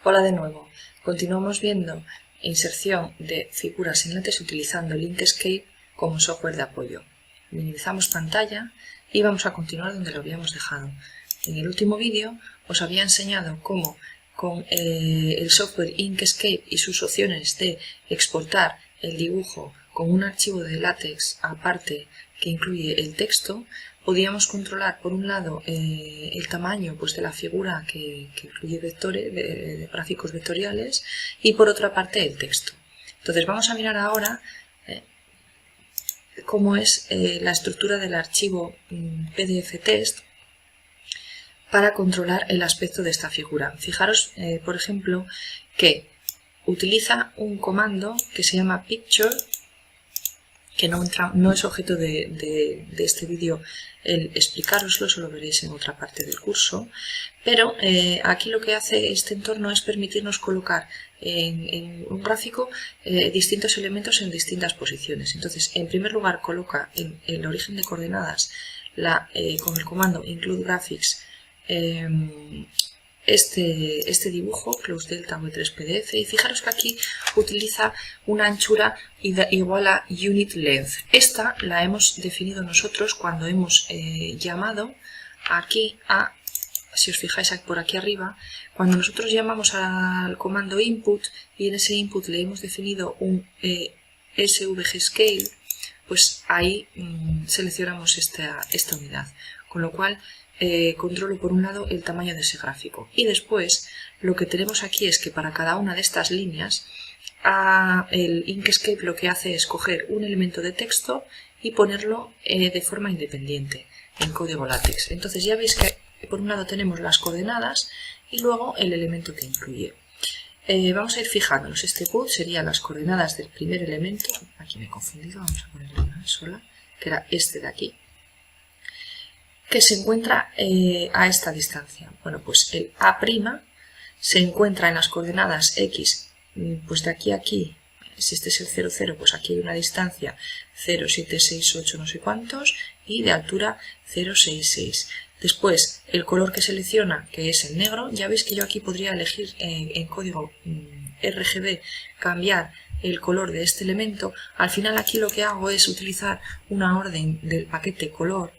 Hola de nuevo. Continuamos viendo inserción de figuras en látex utilizando el Inkscape como software de apoyo. Minimizamos pantalla y vamos a continuar donde lo habíamos dejado. En el último vídeo os había enseñado cómo con el software Inkscape y sus opciones de exportar el dibujo con un archivo de látex aparte que incluye el texto, podíamos controlar por un lado el tamaño de la figura que incluye vectores, de gráficos vectoriales, y por otra parte el texto. Entonces vamos a mirar ahora cómo es la estructura del archivo PDF test para controlar el aspecto de esta figura. Fijaros, por ejemplo, que utiliza un comando que se llama picture, que no es objeto de este vídeo el explicároslo, eso lo veréis en otra parte del curso, pero aquí lo que hace este entorno es permitirnos colocar en un gráfico distintos elementos en distintas posiciones. Entonces, en primer lugar, coloca en el origen de coordenadas con el comando include graphics este dibujo, close delta v3 pdf, y fijaros que aquí utiliza una anchura igual a unit length. Esta la hemos definido nosotros cuando hemos llamado aquí a, si os fijáis por aquí arriba, cuando nosotros llamamos al comando input y en ese input le hemos definido un svg scale, pues ahí seleccionamos esta unidad, con lo cual controlo por un lado el tamaño de ese gráfico, y después lo que tenemos aquí es que para cada una de estas líneas el Inkscape lo que hace es coger un elemento de texto y ponerlo de forma independiente en código látex. Entonces ya veis que por un lado tenemos las coordenadas y luego el elemento que incluye. Vamos a ir fijándonos. Este PUT serían las coordenadas del primer elemento. Aquí me he confundido, vamos a ponerle una sola, que era este de aquí, que se encuentra a esta distancia. Bueno, pues el A' se encuentra en las coordenadas X, pues de aquí a aquí, si este es el 0, 0, pues aquí hay una distancia 0, 7, 6, 8, no sé cuántos, y de altura 0, 6, 6. Después, el color que selecciona, que es el negro, ya veis que yo aquí podría elegir en código RGB cambiar el color de este elemento. Al final aquí lo que hago es utilizar una orden del paquete color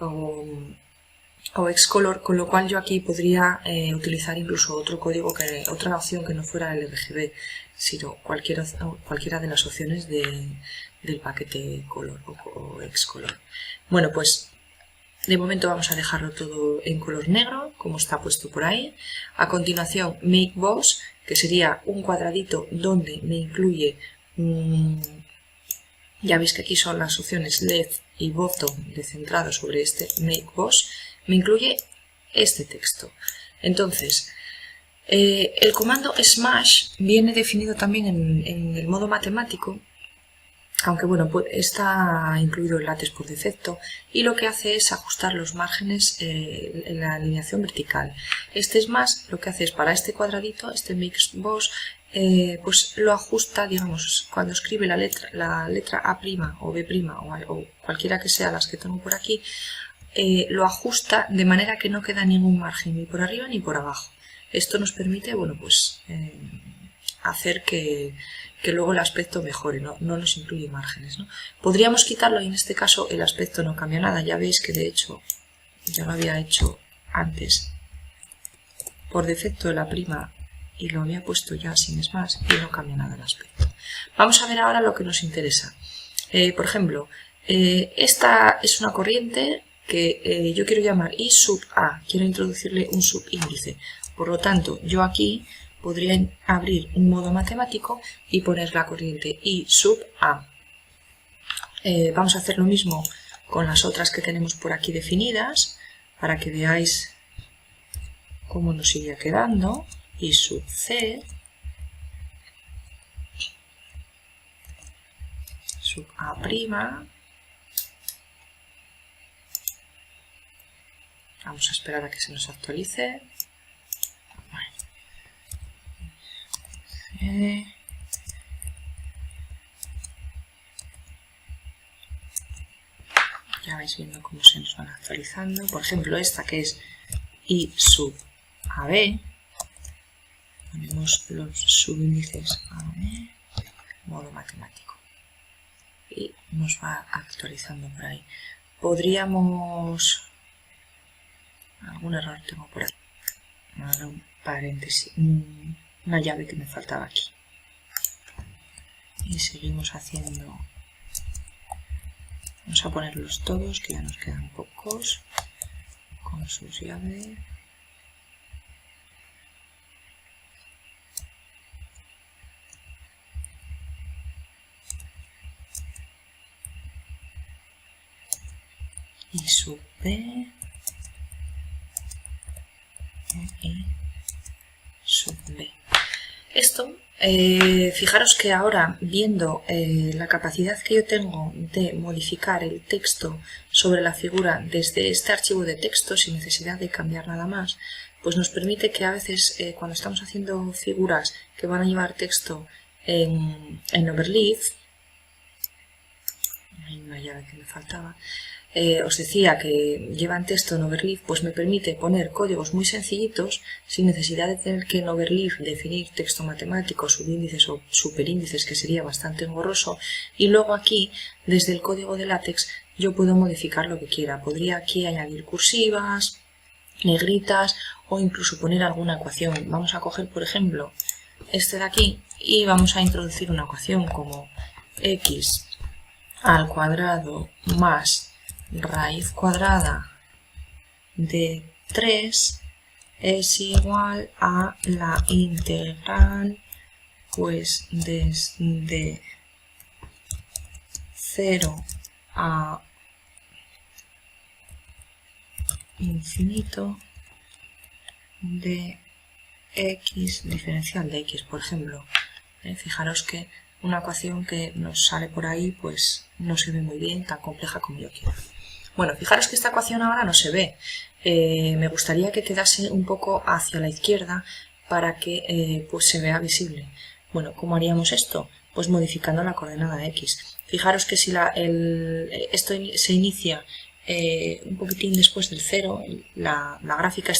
o Xcolor, con lo cual yo aquí podría utilizar incluso otro código, otra opción que no fuera el RGB, sino cualquiera de las opciones del paquete color o Xcolor. Bueno, pues de momento vamos a dejarlo todo en color negro, como está puesto por ahí. A continuación, Make Box, que sería un cuadradito donde me incluye, ya veis que aquí son las opciones Left y Bottom de centrado sobre este Make Box, me incluye este texto. Entonces, el comando Smash viene definido también en el modo matemático, aunque bueno, está incluido el látex por defecto, y lo que hace es ajustar los márgenes en la alineación vertical. Este Smash lo que hace es para este cuadradito, este Mix Box, pues lo ajusta, digamos, cuando escribe la letra A' o B' o cualquiera que sea las que tengo por aquí, lo ajusta de manera que no queda ningún margen ni por arriba ni por abajo. Esto nos permite, bueno, pues hacer que luego el aspecto mejore, no nos incluye márgenes, ¿no? Podríamos quitarlo y en este caso el aspecto no cambia nada. Ya veis que de hecho ya lo había hecho antes por defecto de la prima y lo había puesto ya sin Smash y no cambia nada el aspecto. Vamos a ver ahora lo que nos interesa. Por ejemplo, esta es una corriente que yo quiero llamar I sub A, quiero introducirle un subíndice. Por lo tanto, yo aquí podría abrir un modo matemático y poner la corriente I sub A. Vamos a hacer lo mismo con las otras que tenemos por aquí definidas, para que veáis cómo nos iría quedando. I sub C, sub A'. Vamos a esperar a que se nos actualice. Ya vais viendo cómo se nos van actualizando. Por ejemplo, esta que es I sub AB, ponemos los subíndices a modo matemático y nos va actualizando por ahí. Podríamos... algún error tengo por aquí. Ahora un paréntesis, una llave que me faltaba aquí. Y seguimos haciendo... Vamos a ponerlos todos, que ya nos quedan pocos, con sus llaves. Y sub B. Y sub B. Esto, fijaros que ahora, viendo la capacidad que yo tengo de modificar el texto sobre la figura desde este archivo de texto sin necesidad de cambiar nada más, pues nos permite que a veces cuando estamos haciendo figuras que van a llevar texto en Overleaf, hay una llave que me faltaba, os decía que llevan texto en Overleaf, pues me permite poner códigos muy sencillitos sin necesidad de tener que en Overleaf definir texto matemático, subíndices o superíndices, que sería bastante engorroso, y luego aquí, desde el código de LaTeX, yo puedo modificar lo que quiera. Podría aquí añadir cursivas, negritas o incluso poner alguna ecuación. Vamos a coger, por ejemplo, este de aquí y vamos a introducir una ecuación como x al cuadrado más raíz cuadrada de 3 es igual a la integral pues desde 0 a infinito de x diferencial de x, por ejemplo. Fijaros que una ecuación que nos sale por ahí pues no se ve muy bien, tan compleja como yo quiero. Bueno, fijaros que esta ecuación ahora no se ve. Me gustaría que quedase un poco hacia la izquierda para que pues se vea visible. Bueno, ¿cómo haríamos esto? Pues modificando la coordenada x. Fijaros que si esto se inicia un poquitín después del 0, la gráfica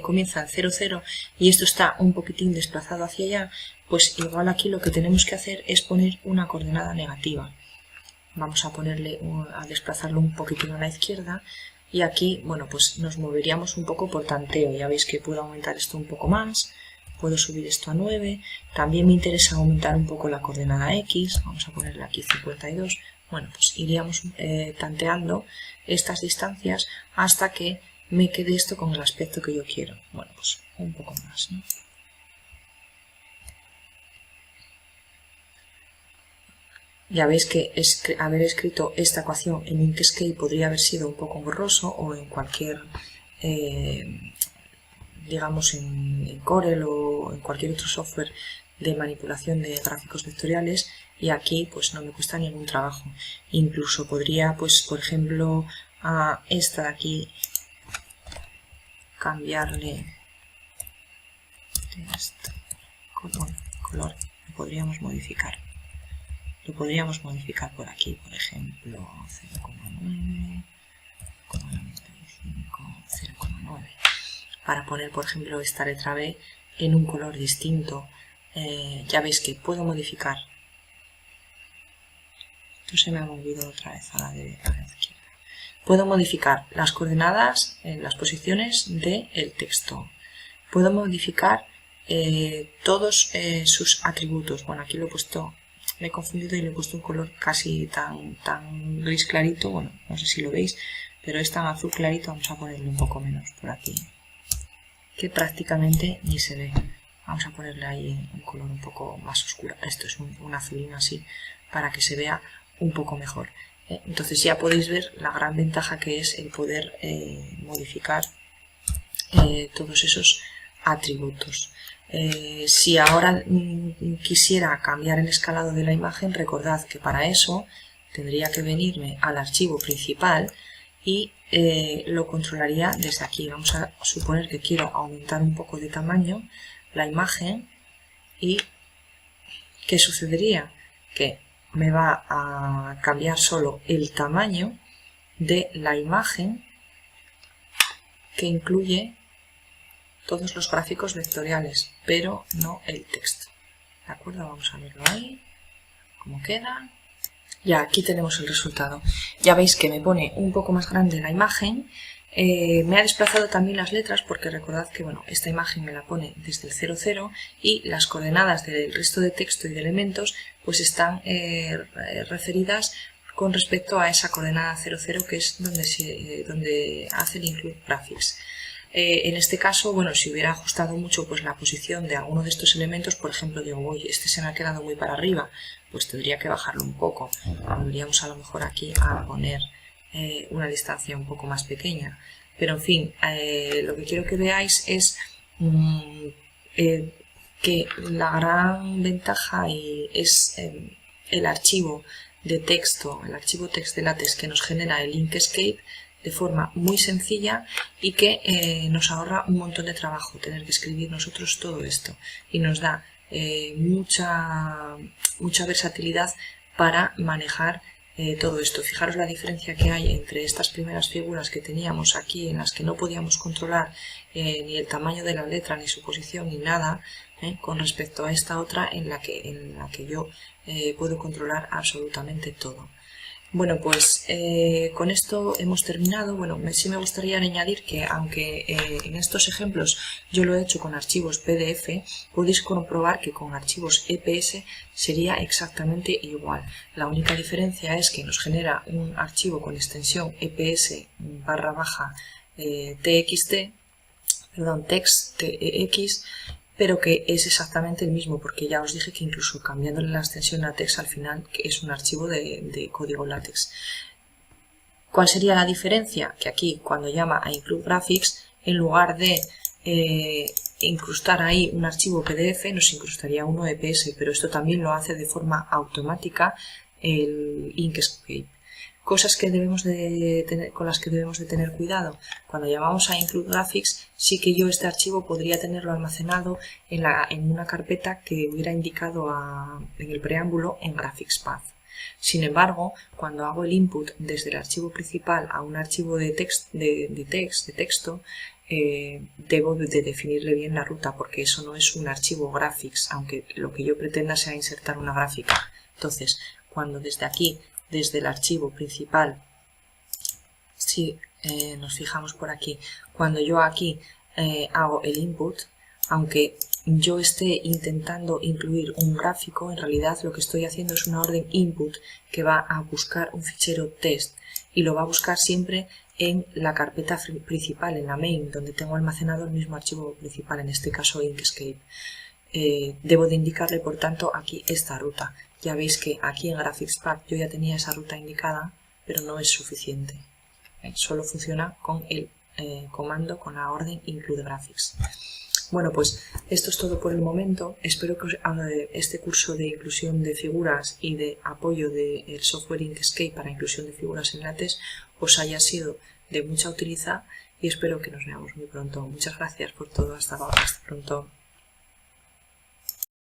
comienza en 0, 0 y esto está un poquitín desplazado hacia allá, pues igual aquí lo que tenemos que hacer es poner una coordenada negativa. Vamos a desplazarlo un poquitín a la izquierda y aquí, bueno, pues nos moveríamos un poco por tanteo. Ya veis que puedo aumentar esto un poco más, puedo subir esto a 9, también me interesa aumentar un poco la coordenada x, vamos a ponerle aquí 52. Bueno, pues iríamos tanteando estas distancias hasta que me quede esto con el aspecto que yo quiero. Bueno, pues un poco más, ¿no? Ya veis que haber escrito esta ecuación en Inkscape podría haber sido un poco engorroso, o en cualquier, digamos en Corel o en cualquier otro software de manipulación de gráficos vectoriales, y aquí pues no me cuesta ningún trabajo. Incluso podría, pues por ejemplo, a esta de aquí cambiarle color, lo podríamos modificar. Lo podríamos modificar por aquí, por ejemplo, 0,9, 0,95, 0,9. Para poner, por ejemplo, esta letra B en un color distinto. Ya veis que puedo modificar. Esto se me ha movido otra vez a la izquierda. Puedo modificar las coordenadas, las posiciones del texto. Puedo modificar todos sus atributos. Bueno, aquí lo he puesto... Me he confundido y le he puesto un color casi tan gris clarito, bueno, no sé si lo veis, pero es tan azul clarito, vamos a ponerle un poco menos por aquí, que prácticamente ni se ve. Vamos a ponerle ahí un color un poco más oscuro. Esto es un azulín así, para que se vea un poco mejor. Entonces ya podéis ver la gran ventaja que es el poder modificar todos esos atributos. Si ahora quisiera cambiar el escalado de la imagen, recordad que para eso tendría que venirme al archivo principal y lo controlaría desde aquí. Vamos a suponer que quiero aumentar un poco de tamaño la imagen y ¿qué sucedería? Que me va a cambiar solo el tamaño de la imagen que incluye todos los gráficos vectoriales, pero no el texto. ¿De acuerdo? Vamos a verlo ahí, cómo queda. Ya aquí tenemos el resultado. Ya veis que me pone un poco más grande la imagen. Me ha desplazado también las letras porque recordad que bueno, esta imagen me la pone desde el 0, 0 y las coordenadas del resto de texto y de elementos pues están referidas con respecto a esa coordenada 0, 0 que es donde hace el include graphics. En este caso, bueno, si hubiera ajustado mucho pues la posición de alguno de estos elementos, por ejemplo, digo, oye, este se me ha quedado muy para arriba, pues tendría que bajarlo un poco. Podríamos a lo mejor aquí a poner una distancia un poco más pequeña. Pero en fin, lo que quiero que veáis es que la gran ventaja es el archivo de texto, el archivo text de LaTeX que nos genera el Inkscape de forma muy sencilla y que nos ahorra un montón de trabajo tener que escribir nosotros todo esto y nos da mucha versatilidad para manejar todo esto. Fijaros la diferencia que hay entre estas primeras figuras que teníamos aquí en las que no podíamos controlar ni el tamaño de la letra, ni su posición, ni nada, con respecto a esta otra en la que yo puedo controlar absolutamente todo. Bueno, pues con esto hemos terminado. Bueno, sí me gustaría añadir que aunque en estos ejemplos yo lo he hecho con archivos PDF, podéis comprobar que con archivos EPS sería exactamente igual. La única diferencia es que nos genera un archivo con extensión text.tx, pero que es exactamente el mismo, porque ya os dije que incluso cambiándole la extensión LaTeX al final que es un archivo de código LaTeX. ¿Cuál sería la diferencia? Que aquí cuando llama a include graphics, en lugar de incrustar ahí un archivo PDF, nos incrustaría uno EPS, pero esto también lo hace de forma automática el Inkscape. Cosas que con las que debemos de tener cuidado. Cuando llamamos a include graphics, sí que yo este archivo podría tenerlo almacenado en una carpeta que hubiera indicado en el preámbulo en graphics path. Sin embargo, cuando hago el input desde el archivo principal a un archivo de texto, debo de definirle bien la ruta, porque eso no es un archivo graphics, aunque lo que yo pretenda sea insertar una gráfica. Entonces, cuando desde aquí, desde el archivo principal, si nos fijamos por aquí, cuando yo aquí hago el input, aunque yo esté intentando incluir un gráfico, en realidad lo que estoy haciendo es una orden input que va a buscar un fichero test y lo va a buscar siempre en la carpeta principal, en la main, donde tengo almacenado el mismo archivo principal, en este caso Inkscape. Debo de indicarle, por tanto, aquí esta ruta. Ya veis que aquí en Graphics Path yo ya tenía esa ruta indicada, pero no es suficiente. Solo funciona con el comando, con la orden include graphics. Bueno, pues esto es todo por el momento. Espero que este curso de inclusión de figuras y de apoyo del software Inkscape para inclusión de figuras en LaTeX os haya sido de mucha utilidad y espero que nos veamos muy pronto. Muchas gracias por todo. Hasta pronto.